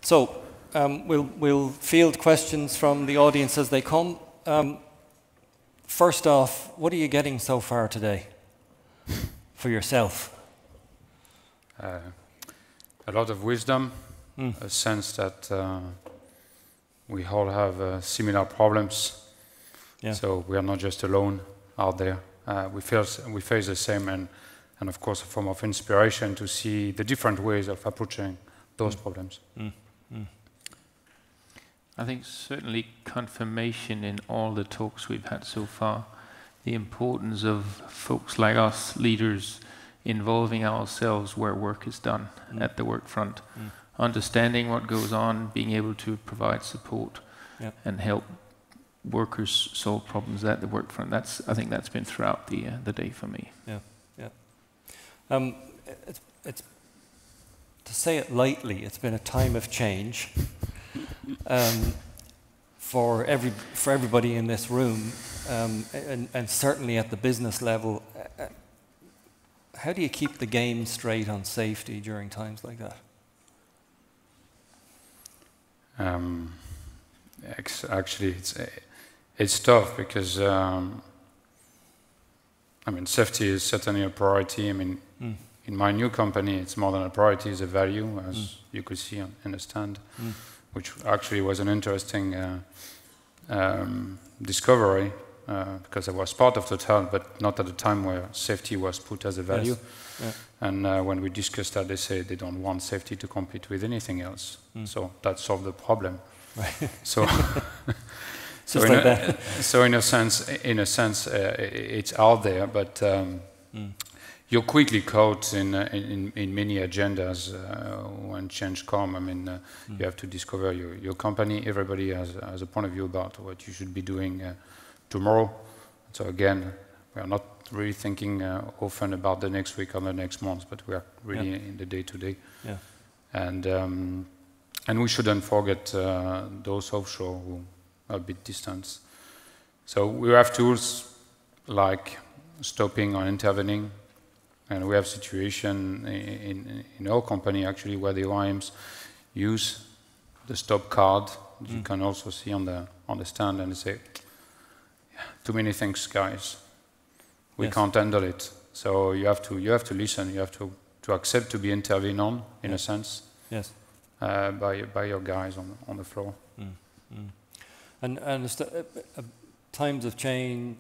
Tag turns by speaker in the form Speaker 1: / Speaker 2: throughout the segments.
Speaker 1: So we'll field questions from the audience as they come. First off, what are you getting so far today for yourself?
Speaker 2: A lot of wisdom, a sense that we all have similar problems. Yeah. So we are not just alone out there. We face the same, and of course a form of inspiration to see the different ways of approaching those problems.
Speaker 3: I think certainly confirmation in all the talks we've had so far, the importance of folks like us, leaders, involving ourselves where work is done at the work front, understanding what goes on, being able to provide support and help workers solve problems at the work front. I think that's been throughout the day for me.
Speaker 1: It's to say it lightly, it's been a time of change for everybody in this room, and certainly at the business level. How do you keep the game straight on safety during times like that?
Speaker 2: Actually, it's tough because safety is certainly a priority. In my new company, it's more than a priority; it's a value, as you could see in the stand, which actually was an interesting discovery. Because I was part of Total, but not at the time where safety was put as a value. Yes. Yeah. And when we discussed that, they say they don't want safety to compete with anything else. So that solved the problem. Right. So, in a sense, it's out there, but you're quickly caught in many agendas when change comes. You have to discover your company. Everybody has a point of view about what you should be doing tomorrow. So again, we are not really thinking often about the next week or the next month, but we are really in the day-to-day. Yeah. And we shouldn't forget those offshore who are a bit distant. So we have tools like stopping or intervening, and we have situation in our company actually where the OEMs use the stop card. You can also see on the stand, and they say, too many things, guys. We can't handle it. So you have to listen. You have to accept to be intervened on, in a sense, by your guys on the floor.
Speaker 1: And times of change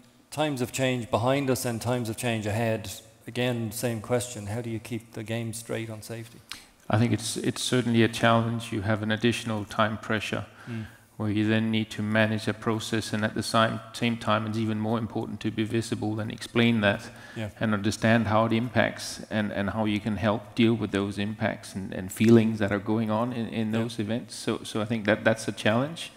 Speaker 1: behind us and times of change ahead. Again, same question. How do you keep the game straight on safety?
Speaker 3: I think it's certainly a challenge. You have an additional time pressure. Where you then need to manage a process, and at the same time it's even more important to be visible and explain that and understand how it impacts and how you can help deal with those impacts and feelings that are going on in those events. So I think that's a challenge.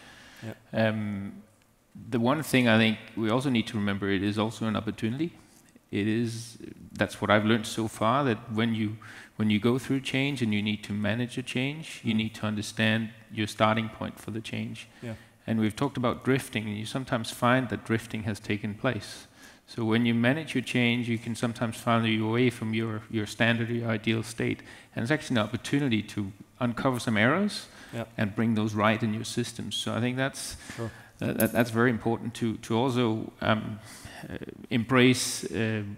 Speaker 3: The one thing I think we also need to remember, it is also an opportunity. That's what I've learned so far, that when you go through change and you need to manage a change, you need to understand your starting point for the change. And we've talked about drifting, and you sometimes find that drifting has taken place. So when you manage your change, you can sometimes find your way from your standard or your ideal state. And it's actually an opportunity to uncover some errors and bring those right in your systems. So I think that's very important to also embrace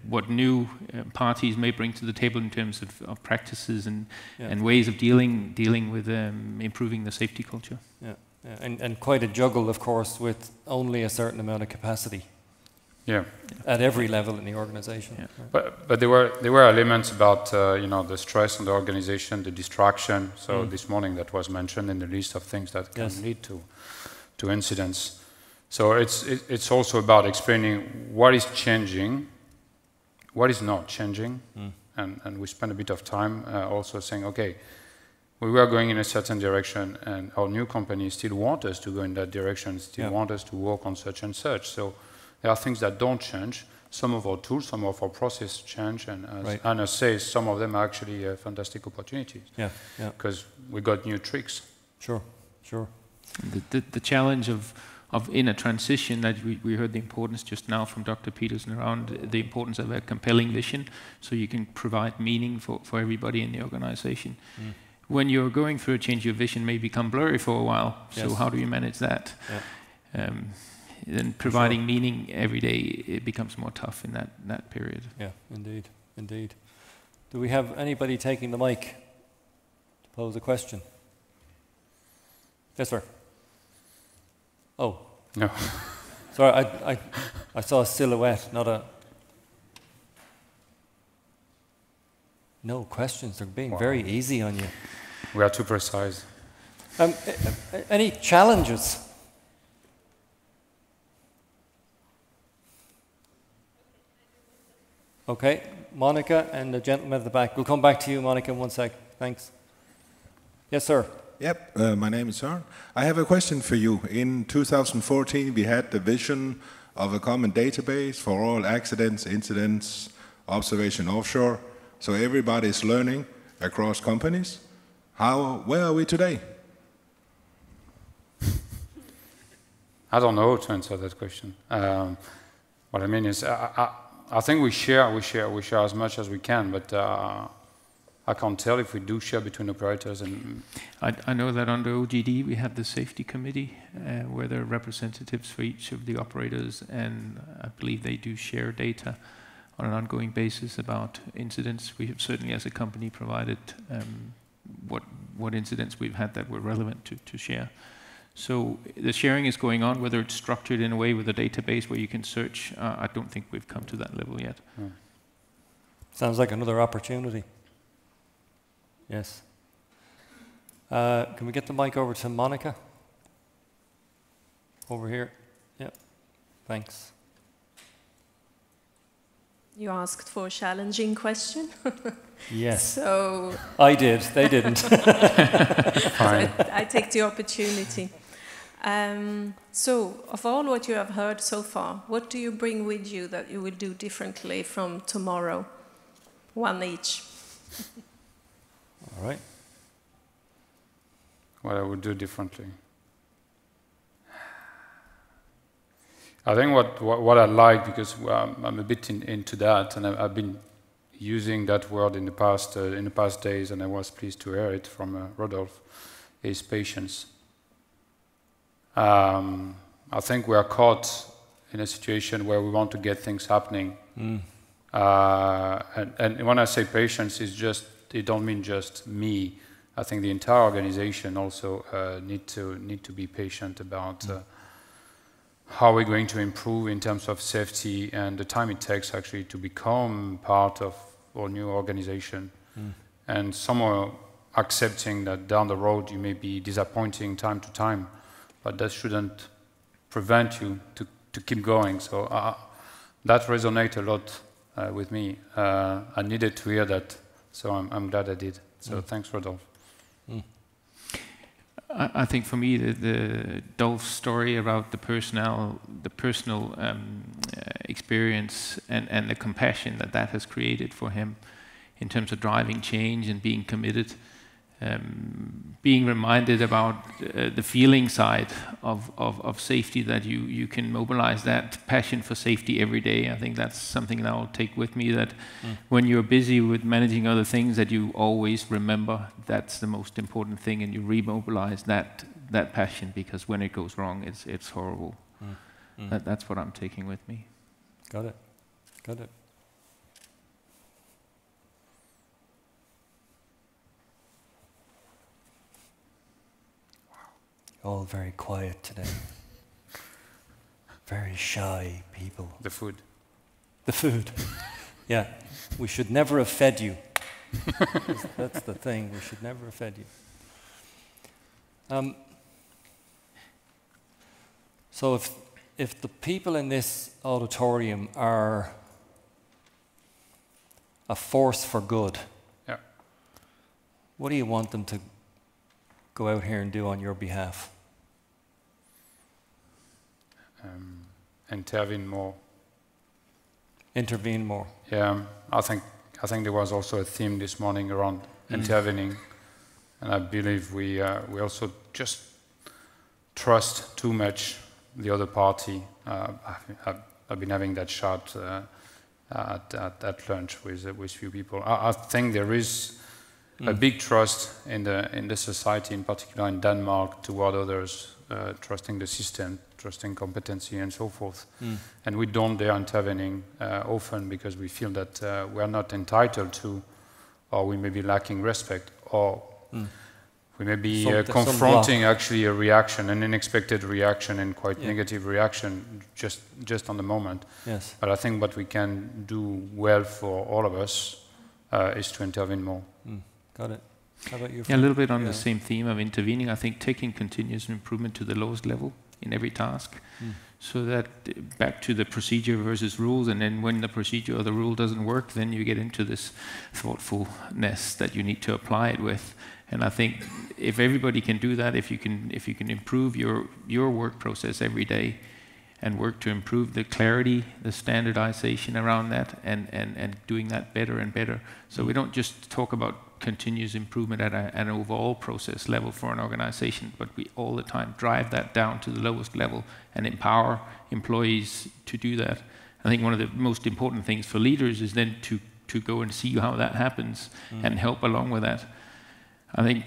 Speaker 3: what new parties may bring to the table in terms of practices and ways of dealing with improving the safety culture.
Speaker 1: And quite a juggle, of course, with only a certain amount of capacity. At every level in the organization.
Speaker 2: But there were elements about the stress on the organization, the distraction. So this morning that was mentioned in the list of things that can lead to incidents. So it's also about explaining what is changing, what is not changing, and we spend a bit of time also saying, okay, we were going in a certain direction, and our new company still want us to go in that direction, still want us to work on such and such. So there are things that don't change. Some of our tools, some of our process change, and as Anna says, some of them are actually fantastic opportunities. Because we got new tricks.
Speaker 1: Sure.
Speaker 3: The challenge of in a transition, that we heard the importance just now from Dr. Peterson around the importance of a compelling vision, so you can provide meaning for everybody in the organization. when you're going through a change, your vision may become blurry for a while.
Speaker 1: Yes.
Speaker 3: So how do you manage that?
Speaker 1: Yeah.
Speaker 3: Then providing meaning every day, it becomes more tough in that period.
Speaker 1: Yeah, indeed, indeed. Do we have anybody taking the mic to pose a question? Yes, sir. Oh.
Speaker 2: No.
Speaker 1: Sorry, I saw a silhouette, not a... No questions, they're being very easy on you.
Speaker 2: We are too precise.
Speaker 1: Any challenges? Okay, Monica and the gentleman at the back. We'll come back to you, Monica, in 1 sec. Thanks. Yes, sir.
Speaker 4: Yep, my name is Søren. I have a question for you. In 2014, we had the vision of a common database for all accidents, incidents, observation offshore. So everybody is learning across companies. Where are we today?
Speaker 2: I don't know to answer that question. What I mean is, I think we share as much as we can, but I can't tell if we do share between operators and...
Speaker 3: I know that under OGD we have the safety committee where there are representatives for each of the operators, and I believe they do share data on an ongoing basis about incidents. We have certainly as a company provided what incidents we've had that were relevant to share. So the sharing is going on, whether it's structured in a way with a database where you can search. I don't think we've come to that level yet.
Speaker 1: Sounds like another opportunity. Yes. Can we get the mic over to Monica? Over here. Yeah. Thanks.
Speaker 5: You asked for a challenging question.
Speaker 1: Yes.
Speaker 5: So
Speaker 1: I did. They didn't.
Speaker 2: Fine.
Speaker 5: I take the opportunity. So, of all what you have heard so far, what do you bring with you that you will do differently from tomorrow? One each.
Speaker 1: All right.
Speaker 2: What I would do differently. I think what I like, because I'm a bit into that, and I've been using that word in the past days, and I was pleased to hear it from Rodolphe, is patience. I think we are caught in a situation where we want to get things happening, and when I say patience, it don't mean just me. I think the entire organization also need to be patient about how we're going to improve in terms of safety and the time it takes actually to become part of our new organization, and somewhere accepting that down the road you may be disappointing time to time, but that shouldn't prevent you to keep going. So that resonates a lot with me. I needed to hear that, so I'm glad I did. So thanks, Rodolphe.
Speaker 3: I think for me, the Dolph's story about the personal experience and the compassion that has created for him in terms of driving change and being committed, being reminded about the feeling side of safety, that you can mobilize that passion for safety every day. I think that's something that I'll take with me, that when you're busy with managing other things, that you always remember that's the most important thing, and you remobilize that passion, because when it goes wrong, it's horrible. That's what I'm taking with me.
Speaker 1: Got it. Got it. All very quiet today. Very shy people.
Speaker 2: The food.
Speaker 1: The food. Yeah. We should never have fed you. That's the thing. We should never have fed you. So if the people in this auditorium are a force for good, what do you want them to go out here and do on your behalf?
Speaker 2: Intervene more.
Speaker 1: Intervene more.
Speaker 2: Yeah, I think there was also a theme this morning around intervening, and I believe we also just trust too much the other party. I've been having that chat at lunch with few people. I think there is a big trust in the society, in particular in Denmark, toward others, trusting the system, trusting competency, and so forth. And we don't dare intervening often because we feel that we are not entitled to, or we may be lacking respect, or we may be confronting actually a reaction, an unexpected reaction, and quite negative reaction just on the moment.
Speaker 1: Yes.
Speaker 2: But I think what we can do well for all of us is to intervene more.
Speaker 1: Got it. How about you?
Speaker 3: Yeah, a little bit on the same theme of intervening. I think taking continuous improvement to the lowest level in every task, so that back to the procedure versus rules, and then when the procedure or the rule doesn't work, then you get into this thoughtfulness that you need to apply it with. And I think if everybody can do that, if you can improve your work process every day, and work to improve the clarity, the standardization around that, and doing that better and better. So we don't just talk about continuous improvement at an overall process level for an organization, but we all the time drive that down to the lowest level and empower employees to do that. I think one of the most important things for leaders is then to go and see how that happens and help along with that. I think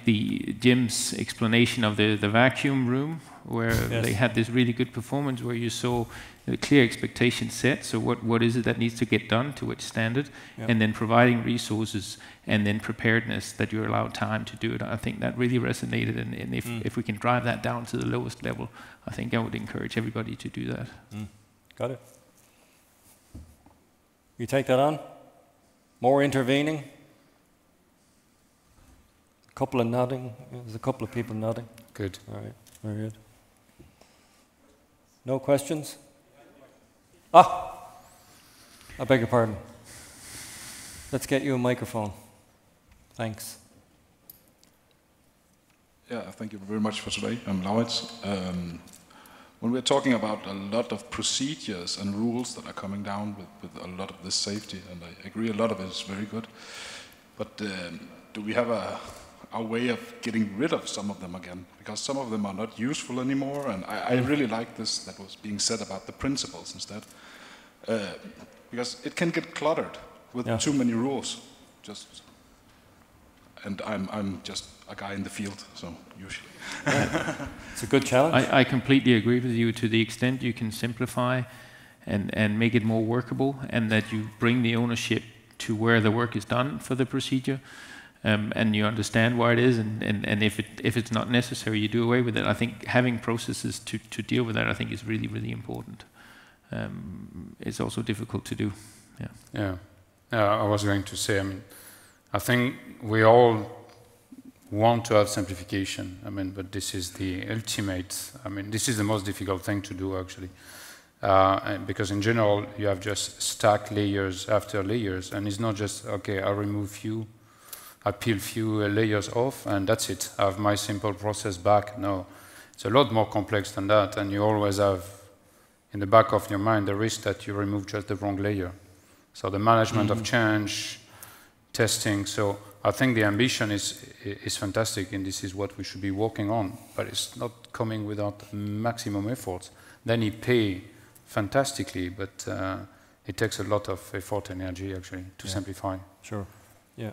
Speaker 3: Jim's explanation of the vacuum room, where they had this really good performance, where you saw the clear expectation set, so what is it that needs to get done, to which standard, and then providing resources, and then preparedness that you're allowed time to do it. I think that really resonated, and if we can drive that down to the lowest level, I think I would encourage everybody to do that.
Speaker 1: Got it. You take that on? More intervening? A couple of nodding. There's a couple of people nodding.
Speaker 2: Good.
Speaker 1: All right. Very good. No questions? I beg your pardon. Let's get you a microphone. Thanks.
Speaker 6: Yeah, thank you very much for today. I'm Laurits. When we're talking about a lot of procedures and rules that are coming down with a lot of this safety, and I agree a lot of it is very good, but do we have a way of getting rid of some of them again? Because some of them are not useful anymore, and I really like this that was being said about the principles instead. Because it can get cluttered with too many rules. And I'm just a guy in the field, so usually.
Speaker 1: It's a good challenge.
Speaker 3: I completely agree with you to the extent you can simplify and make it more workable, and that you bring the ownership to where the work is done for the procedure, and you understand why it is, and if it's not necessary, you do away with it. I think having processes to deal with that, I think, is really, really important. It's also difficult to do.
Speaker 2: Yeah. I was going to say, I think we all want to have simplification, but this is the ultimate, this is the most difficult thing to do, actually. Because in general, you have just stacked layers after layers, and it's not just, okay, I remove few, I peel few layers off, and that's it. I have my simple process back. No, it's a lot more complex than that, and you always have in the back of your mind the risk that you remove just the wrong layer. So the management of change, testing. So I think the ambition is fantastic, and this is what we should be working on. But it's not coming without maximum effort. Then you pay fantastically, but it takes a lot of effort and energy actually to simplify.
Speaker 1: Sure. Yeah.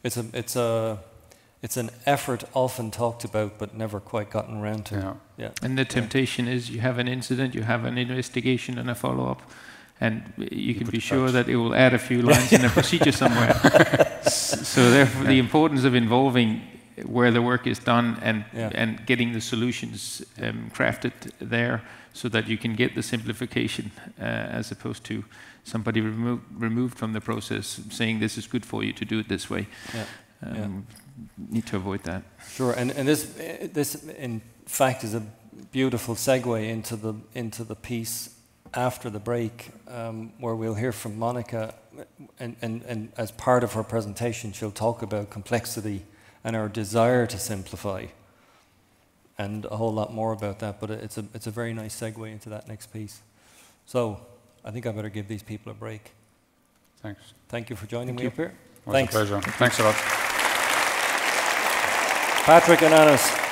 Speaker 1: It's an effort often talked about, but never quite gotten around to.
Speaker 3: Yeah. And the temptation is you have an incident, you have an investigation and a follow-up, and you can be sure that it will add a few lines in a procedure somewhere. So therefore, the importance of involving where the work is done and getting the solutions crafted there, so that you can get the simplification as opposed to somebody removed from the process saying this is good for you to do it this way. Need to avoid that.
Speaker 1: Sure, and this in fact is a beautiful segue into the piece after the break, where we'll hear from Monica, and as part of her presentation, she'll talk about complexity and our desire to simplify, and a whole lot more about that. But it's a very nice segue into that next piece. So I think I better give these people a break.
Speaker 2: Thanks.
Speaker 1: Thank you for joining me up here.
Speaker 2: It was a pleasure. Thanks a lot.
Speaker 1: Patrick and Anas.